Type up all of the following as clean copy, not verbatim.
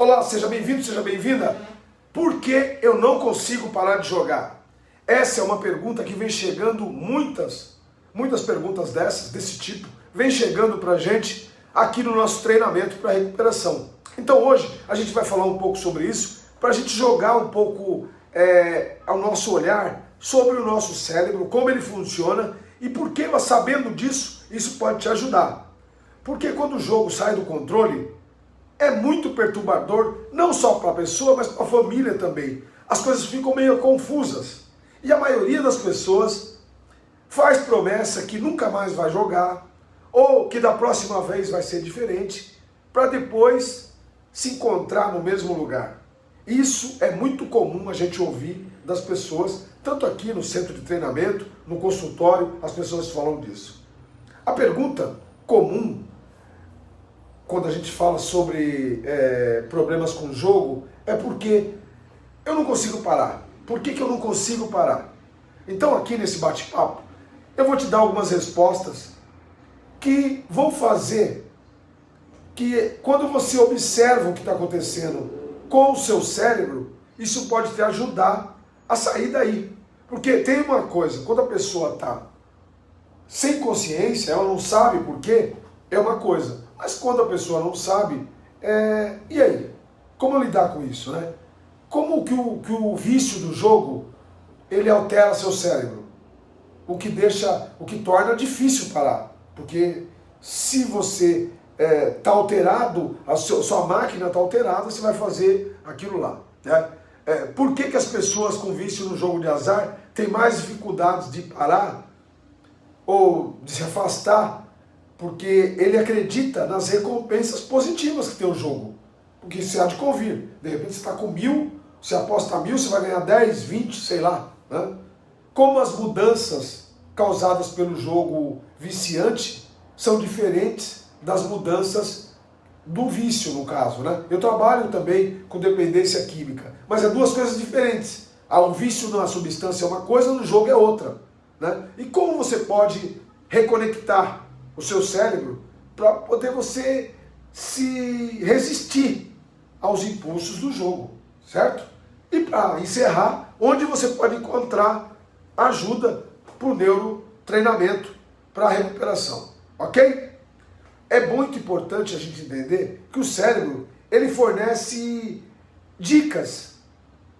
Olá, seja bem-vindo, seja bem-vinda. Por que eu não consigo parar de jogar? Essa é uma pergunta que vem chegando, muitas perguntas desse tipo, vem chegando pra gente aqui no nosso treinamento para recuperação. Então hoje a gente vai falar um pouco sobre isso, para a gente jogar um pouco ao nosso olhar sobre o nosso cérebro, como ele funciona e por que, sabendo disso, isso pode te ajudar. Porque quando o jogo sai do controle, é muito perturbador, não só para a pessoa, mas para a família também. As coisas ficam meio confusas. E a maioria das pessoas faz promessa que nunca mais vai jogar, ou que da próxima vez vai ser diferente, para depois se encontrar no mesmo lugar. Isso é muito comum a gente ouvir das pessoas, tanto aqui no centro de treinamento, no consultório, as pessoas falam disso. A pergunta comum, quando a gente fala sobre problemas com o jogo, é porque eu não consigo parar. Por que eu não consigo parar? Então aqui nesse bate-papo, eu vou te dar algumas respostas que vão fazer que quando você observa o que está acontecendo com o seu cérebro, isso pode te ajudar a sair daí. Porque tem uma coisa, quando a pessoa está sem consciência, ela não sabe por quê, é uma coisa. Mas quando a pessoa não sabe, e aí? Como lidar com isso, né? Como que o vício do jogo, ele altera seu cérebro? O que torna difícil parar. Porque se você está alterado, sua máquina está alterada, você vai fazer aquilo lá, né? Por que as pessoas com vício no jogo de azar têm mais dificuldades de parar ou de se afastar? Porque ele acredita nas recompensas positivas que tem o jogo. Porque você há de convir. De repente você está com 1.000, você aposta 1.000, você vai ganhar 10, 20, sei lá, né? Como as mudanças causadas pelo jogo viciante são diferentes das mudanças do vício, no caso, né? Eu trabalho também com dependência química, mas é duas coisas diferentes. O vício na substância é uma coisa, no jogo é outra, né? E como você pode reconectar o seu cérebro para poder você se resistir aos impulsos do jogo, certo? E para encerrar, onde você pode encontrar ajuda para o neurotreinamento, para a recuperação, ok? É muito importante a gente entender que o cérebro, ele fornece dicas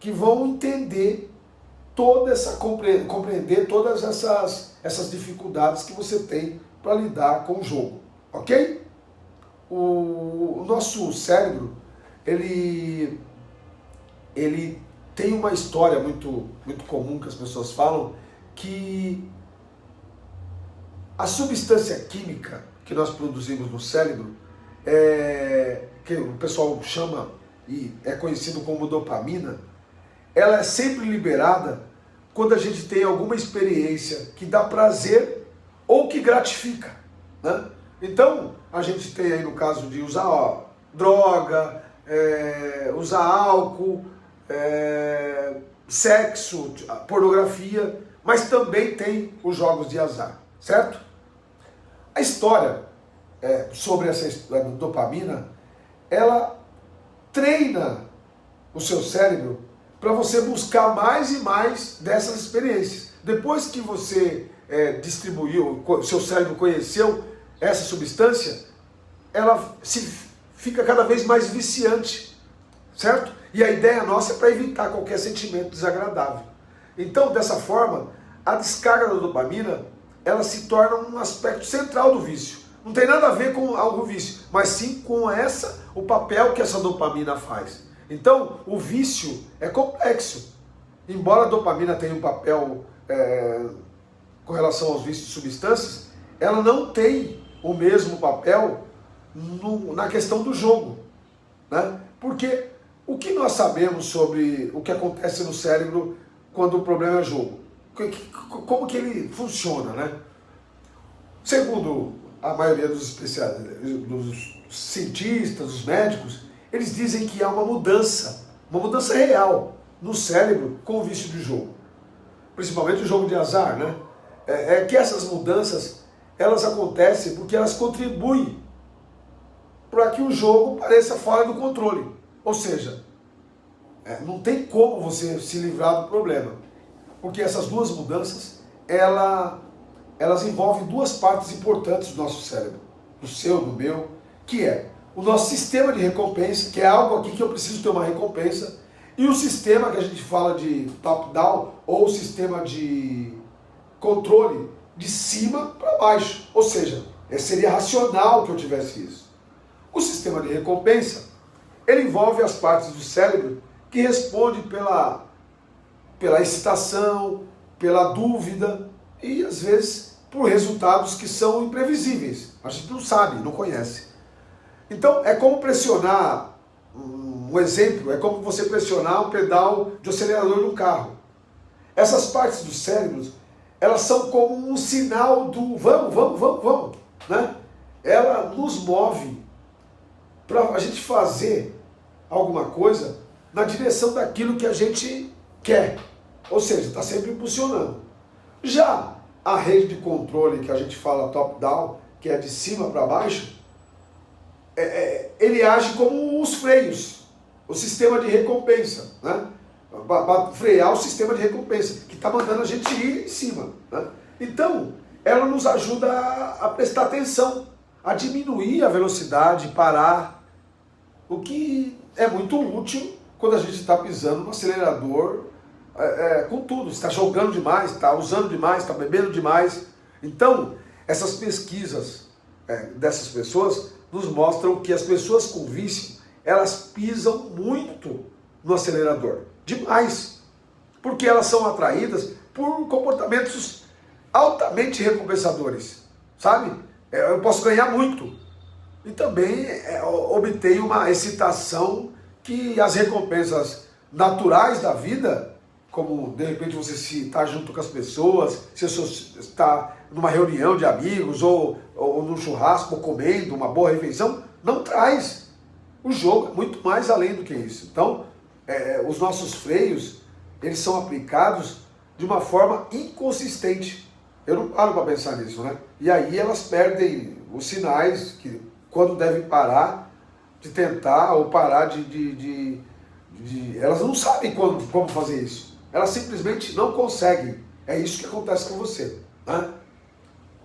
que vão entender compreender todas essas dificuldades que você tem para lidar com o jogo, ok? O nosso cérebro, ele tem uma história muito comum que as pessoas falam, que a substância química que nós produzimos no cérebro, que o pessoal chama e é conhecido como dopamina, ela é sempre liberada quando a gente tem alguma experiência que dá prazer ou que gratifica, né? Então, a gente tem aí no caso de usar droga, usar álcool, sexo, pornografia, mas também tem os jogos de azar, certo? A história sobre essa dopamina, ela treina o seu cérebro para você buscar mais e mais dessas experiências. Depois que você distribuiu, seu cérebro conheceu essa substância, ela fica cada vez mais viciante, certo? E a ideia nossa é para evitar qualquer sentimento desagradável. Então, dessa forma, a descarga da dopamina, ela se torna um aspecto central do vício. Não tem nada a ver com algo vício, mas sim com o papel que essa dopamina faz. Então, o vício é complexo. Embora a dopamina tenha um papel com relação aos vícios de substâncias, ela não tem o mesmo papel na questão do jogo, né? Porque o que nós sabemos sobre o que acontece no cérebro quando o problema é jogo? Como que ele funciona, né? Segundo a maioria dos especialistas, dos cientistas, dos médicos, eles dizem que há uma mudança real no cérebro com o vício de jogo. Principalmente o jogo de azar, né? Que essas mudanças, elas acontecem porque elas contribuem para que o jogo pareça fora do controle. Ou seja, não tem como você se livrar do problema, porque essas duas mudanças, elas envolvem duas partes importantes do nosso cérebro, do seu, do meu, que é o nosso sistema de recompensa, que é algo aqui que eu preciso ter uma recompensa, e o sistema que a gente fala de top-down, ou sistema de controle de cima para baixo. Ou seja, seria racional que eu tivesse isso. O sistema de recompensa, ele envolve as partes do cérebro que respondem pela excitação, pela dúvida e, às vezes, por resultados que são imprevisíveis. A gente não sabe, não conhece. Então, é como pressionar, um exemplo, é como você pressionar o pedal de acelerador de um carro. Essas partes do cérebro, elas são como um sinal do vamos, né? Ela nos move para a gente fazer alguma coisa na direção daquilo que a gente quer. Ou seja, está sempre impulsionando. Já a rede de controle que a gente fala top-down, que é de cima para baixo, ele age como os freios, o sistema de recompensa, né? Frear o sistema de recompensa, que está mandando a gente ir em cima, né? Então, ela nos ajuda a prestar atenção, a diminuir a velocidade, parar, o que é muito útil quando a gente está pisando no acelerador com tudo, está jogando demais, está usando demais, está bebendo demais. Então, essas pesquisas dessas pessoas nos mostram que as pessoas com vício, elas pisam muito no acelerador, demais, porque elas são atraídas por comportamentos altamente recompensadores, sabe? Eu posso ganhar muito e também obter uma excitação que as recompensas naturais da vida, como de repente você se está junto com as pessoas, se você está numa reunião de amigos ou num churrasco, ou comendo uma boa refeição, não traz. O jogo é muito mais além do que isso. Então, os nossos freios, eles são aplicados de uma forma inconsistente. Eu não paro para pensar nisso, né? E aí elas perdem os sinais que quando devem parar de tentar ou parar elas não sabem como fazer isso. Elas simplesmente não conseguem. É isso que acontece com você, né?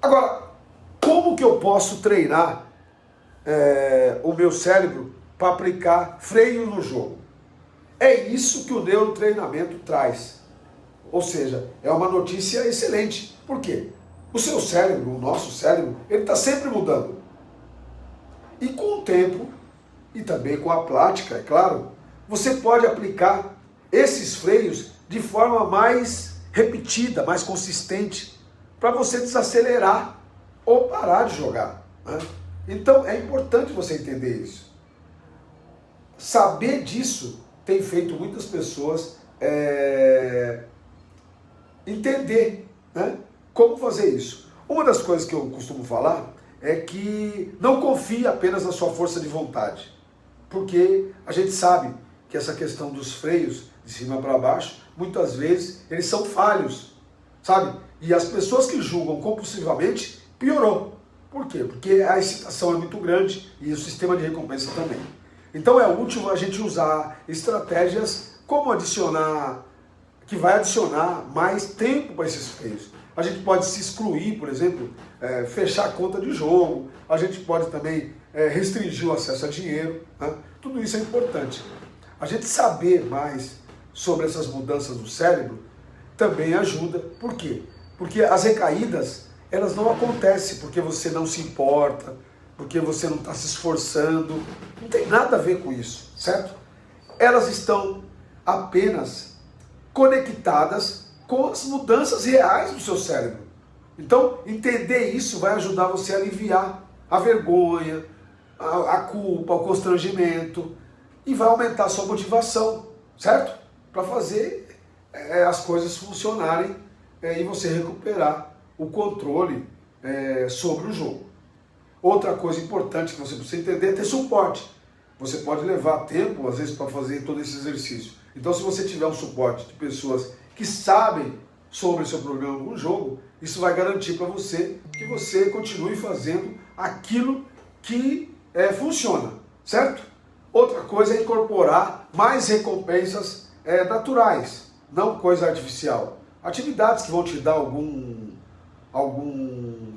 Agora, como que eu posso treinar o meu cérebro para aplicar freio no jogo? É isso que o neurotreinamento traz. Ou seja, é uma notícia excelente. Por quê? O seu cérebro, o nosso cérebro, ele está sempre mudando. E com o tempo, e também com a prática, é claro, você pode aplicar esses freios de forma mais repetida, mais consistente, para você desacelerar ou parar de jogar, né? Então é importante você entender isso. Saber disso tem feito muitas pessoas entender, né, como fazer isso. Uma das coisas que eu costumo falar é que não confie apenas na sua força de vontade, porque a gente sabe que essa questão dos freios de cima para baixo, muitas vezes eles são falhos, sabe? E as pessoas que julgam compulsivamente, piorou. Por quê? Porque a excitação é muito grande e o sistema de recompensa também. Então é útil a gente usar estratégias como que vai adicionar mais tempo para esses freios. A gente pode se excluir, por exemplo, fechar a conta de jogo, a gente pode também restringir o acesso a dinheiro, né? Tudo isso é importante. A gente saber mais sobre essas mudanças do cérebro também ajuda. Por quê? Porque as recaídas, elas não acontecem porque você não se importa, porque você não está se esforçando, não tem nada a ver com isso, certo? Elas estão apenas conectadas com as mudanças reais do seu cérebro. Então, entender isso vai ajudar você a aliviar a vergonha, a culpa, o constrangimento, e vai aumentar a sua motivação, certo? Para fazer as coisas funcionarem e você recuperar o controle sobre o jogo. Outra coisa importante que você precisa entender é ter suporte. Você pode levar tempo, às vezes, para fazer todo esse exercício. Então, se você tiver um suporte de pessoas que sabem sobre o seu problema no jogo, isso vai garantir para você que você continue fazendo aquilo que funciona, certo? Outra coisa é incorporar mais recompensas naturais, não coisa artificial. Atividades que vão te dar algum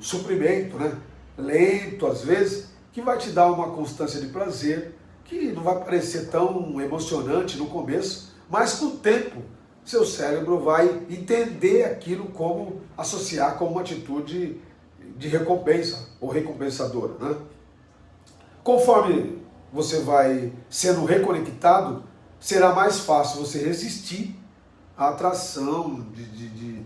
suprimento, né? Lento às vezes, que vai te dar uma constância de prazer, que não vai parecer tão emocionante no começo, mas com o tempo seu cérebro vai entender aquilo como associar como uma atitude de recompensa ou recompensadora, né? Conforme você vai sendo reconectado, será mais fácil você resistir à atração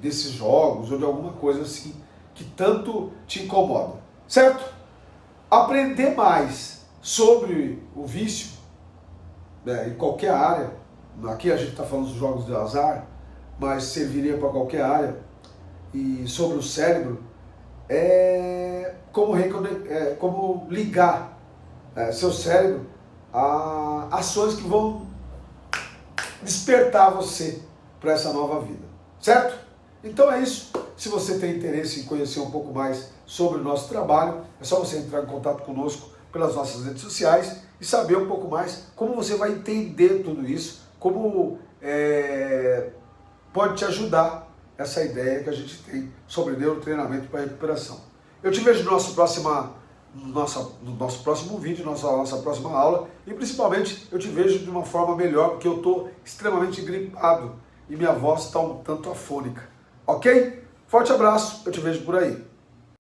desses jogos ou de alguma coisa assim que tanto te incomoda, certo? Aprender mais sobre o vício, né, em qualquer área, aqui a gente está falando dos jogos de azar, mas serviria para qualquer área, e sobre o cérebro, é como ligar seu cérebro a ações que vão despertar você para essa nova vida, certo? Então é isso. Se você tem interesse em conhecer um pouco mais sobre o nosso trabalho, é só você entrar em contato conosco pelas nossas redes sociais e saber um pouco mais como você vai entender tudo isso, como pode te ajudar essa ideia que a gente tem sobre neurotreinamento para recuperação. Eu te vejo no nosso próximo vídeo, nossa próxima aula, e principalmente eu te vejo de uma forma melhor, porque eu estou extremamente gripado e minha voz está um tanto afônica. Ok? Forte abraço, eu te vejo por aí.